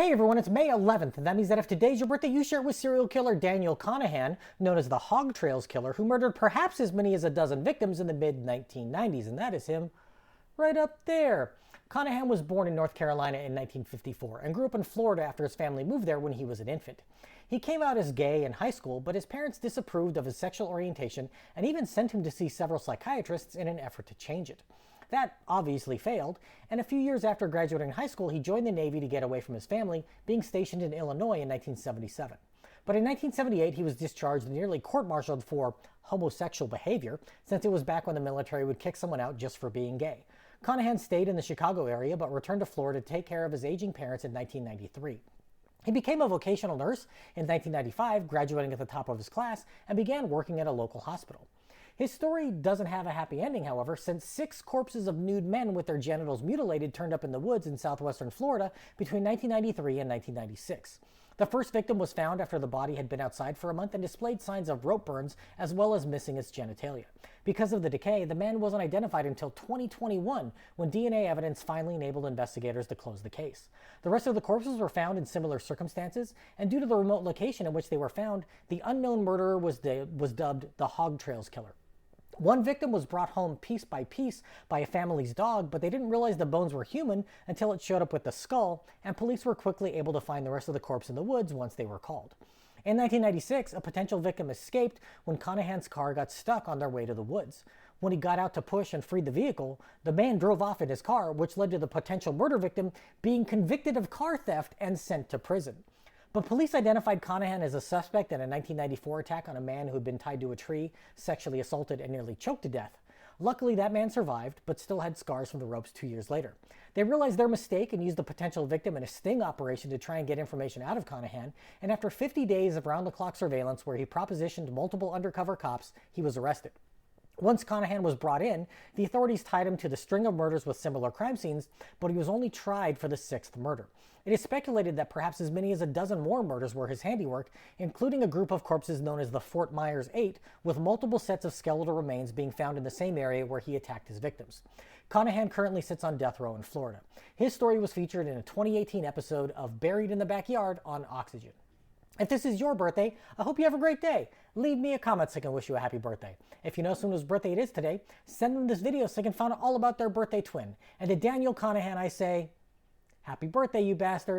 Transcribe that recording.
Hey everyone, it's May 11th, and that means that if today's your birthday, you share it with serial killer Daniel Conahan, known as the Hog Trails Killer, who murdered perhaps as many as a dozen victims in the mid-1990s, and that is him right up there. Conahan was born in North Carolina in 1954 and grew up in Florida after his family moved there when he was an infant. He came out as gay in high school, but his parents disapproved of his sexual orientation and even sent him to see several psychiatrists in an effort to change it. That obviously failed, and a few years after graduating high school, he joined the Navy to get away from his family, being stationed in Illinois in 1977. But in 1978, he was discharged and nearly court-martialed for homosexual behavior, since it was back when the military would kick someone out just for being gay. Conahan stayed in the Chicago area, but returned to Florida to take care of his aging parents in 1993. He became a vocational nurse in 1995, graduating at the top of his class, and began working at a local hospital. His story doesn't have a happy ending, however, since 6 corpses of nude men with their genitals mutilated turned up in the woods in southwestern Florida between 1993 and 1996. The first victim was found after the body had been outside for a month and displayed signs of rope burns as well as missing its genitalia. Because of the decay, the man wasn't identified until 2021, when DNA evidence finally enabled investigators to close the case. The rest of the corpses were found in similar circumstances, and due to the remote location in which they were found, the unknown murderer was dubbed the Hog Trails Killer. One victim was brought home piece by piece by a family's dog, but they didn't realize the bones were human until it showed up with the skull, and police were quickly able to find the rest of the corpse in the woods once they were called. In 1996, a potential victim escaped when Conahan's car got stuck on their way to the woods. When he got out to push and free the vehicle, the man drove off in his car, which led to the potential murder victim being convicted of car theft and sent to prison. But police identified Conahan as a suspect in a 1994 attack on a man who had been tied to a tree, sexually assaulted, and nearly choked to death. Luckily, that man survived, but still had scars from the ropes 2 years later. They realized their mistake and used the potential victim in a sting operation to try and get information out of Conahan, and after 50 days of round-the-clock surveillance where he propositioned multiple undercover cops, he was arrested. Once Conahan was brought in, the authorities tied him to the string of murders with similar crime scenes, but he was only tried for the 6th murder. It is speculated that perhaps as many as a dozen more murders were his handiwork, including a group of corpses known as the Fort Myers 8, with multiple sets of skeletal remains being found in the same area where he attacked his victims. Conahan currently sits on death row in Florida. His story was featured in a 2018 episode of Buried in the Backyard on Oxygen. If this is your birthday, I hope you have a great day. Leave me a comment so I can wish you a happy birthday. If you know someone whose birthday it is today, send them this video so I can find out all about their birthday twin. And to Daniel Conahan, I say, happy birthday, you bastard.